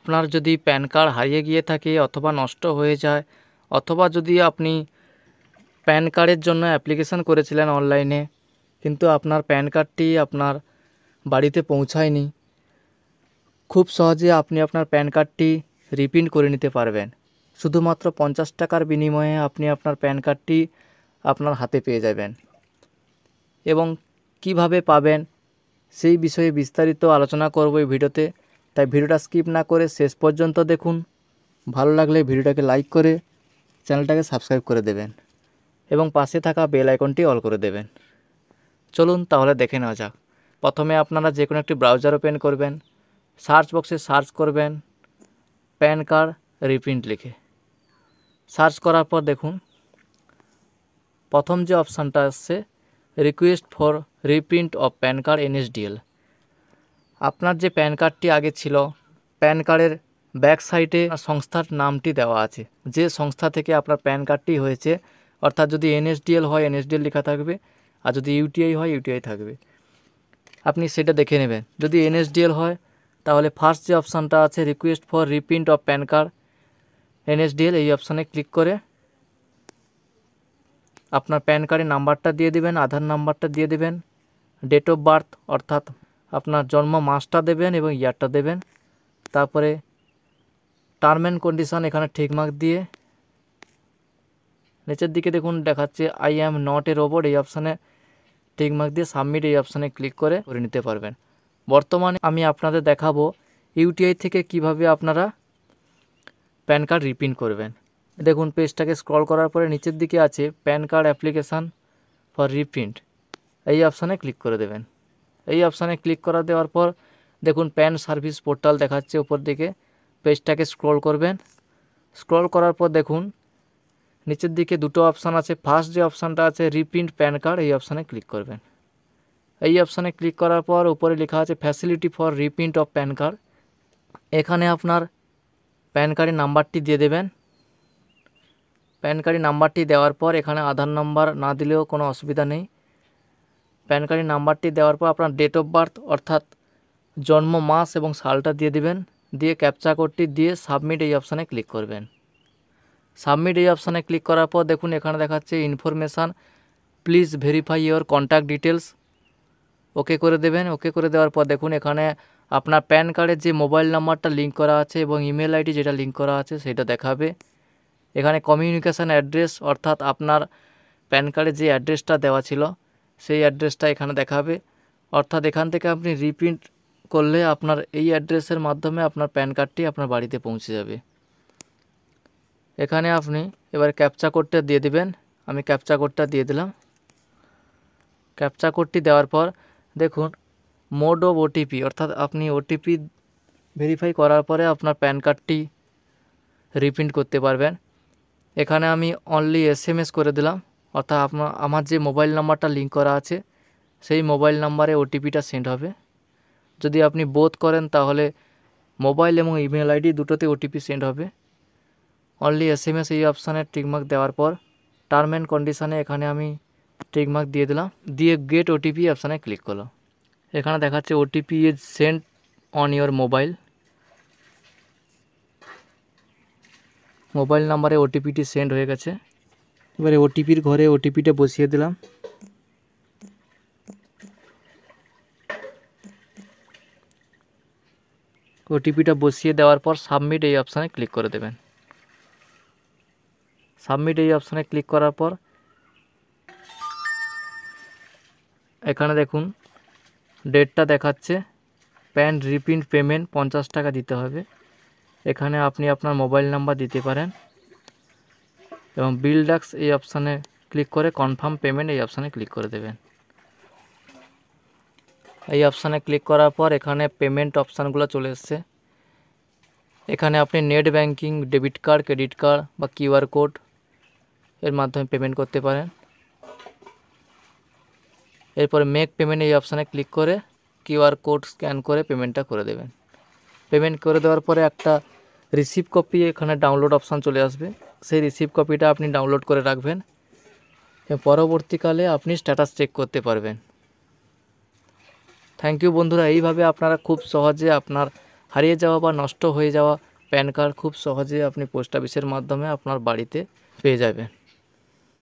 আপনার যদি pan card হারিয়ে গিয়ে থাকে অথবা নষ্ট হয়ে যায়, অথবা যদি আপনি প্যান কার্ডের জন্য অ্যাপ্লিকেশান করেছিলেন অনলাইনে কিন্তু আপনার প্যান কার্ডটি আপনার বাড়িতে পৌঁছায়নি, খুব সহজে আপনি আপনার প্যান কার্ডটি রিপ্রিন্ট করে নিতে পারবেন। শুধুমাত্র 50 টাকার বিনিময়ে আপনি আপনার প্যান কার্ডটি আপনার হাতে পেয়ে যাবেন। এবং কিভাবে পাবেন সেই বিষয়ে বিস্তারিত আলোচনা করব এই ভিডিওতে, তাই ভিডিওটা স্কিপ না করে শেষ পর্যন্ত দেখুন। ভালো লাগলে ভিডিওটাকে লাইক করে চ্যানেলটাকে সাবস্ক্রাইব করে দেবেন এবং পাশে থাকা বেল আইকনটি অল করে দেবেন। চলুন তাহলে দেখে নেওয়া যাক। প্রথমে আপনারা যে কোনো একটি ব্রাউজার ওপেন করবেন, সার্চ বক্সে সার্চ করবেন প্যান কার্ড রিপ্রিন্ট লিখে। সার্চ করার পর দেখুন প্রথম যে অপশানটা আসছে request for reprint of pan card NSDL। আপনার যে প্যান কার্ডটি আগে ছিল, প্যান কার্ডের ব্যাক সাইডে সংস্থার নামটি দেওয়া আছে, যে সংস্থা থেকে আপনার প্যান কার্ডটি হয়েছে। অর্থাৎ যদি NSDL হয় NSDL লেখা থাকবে, আর যদি UTI হয় UTI থাকবে। আপনি সেটা দেখে নেবেন। যদি NSDL হয় তাহলে ফার্স্ট যে অপশানটা আছে request for reprint of pan card NSDL, এই অপশানে ক্লিক করে আপনার প্যান কার্ডের নাম্বারটা দিয়ে দেবেন, আধার নাম্বারটা দিয়ে দেবেন, ডেট অফ বার্থ অর্থাৎ আপনার জন্ম মাসটা দেবেন এবং ইয়ারটা দেবেন। তারপরে টার্ম অ্যান্ড কন্ডিশন এখানে ঠিকমার্ক দিয়ে নিচের দিকে দেখুন দেখাচ্ছে I am not a robot, এই অপশানে ঠিকমার্ক দিয়ে সাবমিট এই অপশানে ক্লিক করে নিতে পারবেন। বর্তমানে আমি আপনাদের দেখাবো UTI থেকে কিভাবে আপনারা প্যান কার্ড রিপ্রিন্ট করবেন। দেখুন পেজটাকে স্ক্রল করার পরে নিচের দিকে আছে pan card application for reprint, এই অপশানে ক্লিক করে দেবেন। এই অপশানে ক্লিক করা দেওয়ার পর দেখুন প্যান সার্ভিস পোর্টাল দেখাচ্ছে উপর দিকে। পেজটাকে স্ক্রল করবেন, স্ক্রল করার পর দেখুন নিচের দিকে দুটো অপশান আছে। ফার্স্ট যে অপশানটা আছে রিপ্রিন্ট প্যান কার্ড, এই অপশানে ক্লিক করবেন। এই অপশানে ক্লিক করার পর উপরে লেখা আছে facility for reprint of pan card. এখানে আপনার প্যান কার্ডের নাম্বারটি দিয়ে দেবেন। প্যান কার্ডের নাম্বারটি দেওয়ার পর এখানে আধার নাম্বার না দিলেও কোনো অসুবিধা নেই। প্যান কার্ডের নাম্বারটি দেওয়ার পর আপনার ডেট অফ বার্থ অর্থাৎ জন্ম মাস এবং সালটা দিয়ে দিবেন, দিয়ে ক্যাপচা কোডটি দিয়ে সাবমিট এই অপশানে ক্লিক করবেন। সাবমিট এই অপশানে ক্লিক করার পর দেখুন এখানে দেখাচ্ছে information please verify your contact details, okay করে দেবেন। ওকে করে দেওয়ার পর দেখুন এখানে আপনার প্যান কার্ডের যে মোবাইল নাম্বারটা লিঙ্ক করা আছে এবং ইমেল আইডি যেটা লিঙ্ক করা আছে সেটা দেখাবে। এখানে কমিউনিকেশান অ্যাড্রেস অর্থাৎ আপনার প্যান কার্ডে যে অ্যাড্রেসটা দেওয়া ছিল সেই অ্যাড্রেসটা এখানে দেখাবে। অর্থাৎ এখান থেকে আপনি রিপ্রিন্ট করলে আপনার এই অ্যাড্রেসের মাধ্যমে আপনার প্যান কার্ডটি আপনার বাড়িতে পৌঁছে যাবে। এখানে আপনি এবার ক্যাপচা কোডটা দিয়ে দিবেন। আমি ক্যাপচা কোডটা দিয়ে দিলাম। ক্যাপচা কোডটি দেওয়ার পর দেখুন মোড অফ OTP অর্থাৎ আপনি OTP ভেরিফাই করার পরে আপনার প্যান কার্ডটি রিপ্রিন্ট করতে পারবেন। এখানে আমি অনলি SMS করে দিলাম, অর্থাৎ আমার যে মোবাইল নাম্বারটা লিঙ্ক করা আছে সেই মোবাইল নাম্বারে OTPটা সেন্ড হবে। যদি আপনি বোথ করেন তাহলে মোবাইল এবং ইমেল আইডি দুটোতে OTP সেন্ড হবে। অনলি SMS এই অপশানে টিকমার্ক দেওয়ার পর টার্ম অ্যান্ড কন্ডিশানে এখানে আমি টিকমার্ক দিয়ে দিলাম, দিয়ে গেট OTP অপশানে ক্লিক করলাম। এখানে দেখাচ্ছে OTP is send on your mobile. Mobile নাম্বারে OTPটি সেন্ড হয়ে গেছে। এবারে OTPর ঘরে OTPটা বসিয়ে দিলাম। OTPটা বসিয়ে দেওয়ার পর সাবমিট এই অপশানে ক্লিক করে দেবেন। সাবমিট এই অপশানে ক্লিক করার পর এখানে দেখুন ডেটটা দেখাচ্ছে প্যান রিপ্রিন্ট পেমেন্ট 50 টাকা দিতে হবে। এখানে আপনি আপনার মোবাইল নাম্বার দিতে পারেন এবং বিল ডাক্স এই অপশানে ক্লিক করে কনফার্ম পেমেন্ট এই অপশানে ক্লিক করে দেবেন। এই অপশানে ক্লিক করার পর এখানে পেমেন্ট অপশানগুলো চলে এসছে। এখানে আপনি net banking, debit card, credit card বা QR কোড এর মাধ্যমে পেমেন্ট করতে পারেন। এরপরে মেক পেমেন্ট এই অপশানে ক্লিক করে QR কোড স্ক্যান করে পেমেন্টটা করে দেবেন। পেমেন্ট করে দেওয়ার পরে একটা রিসিভ কপি এখানে ডাউনলোড অপশান চলে আসবে, সেই রিসিভ কপিটা আপনি ডাউনলোড করে রাখবেন। পরবর্তীকালে আপনি স্ট্যাটাস চেক করতে পারবেন। থ্যাংক ইউ বন্ধুরা। এইভাবে আপনারা খুব সহজে আপনার হারিয়ে যাওয়া বা নষ্ট হয়ে যাওয়া প্যান কার্ড খুব সহজে আপনি পোস্ট অফিসের মাধ্যমে আপনার বাড়িতে পেয়ে যাবেন।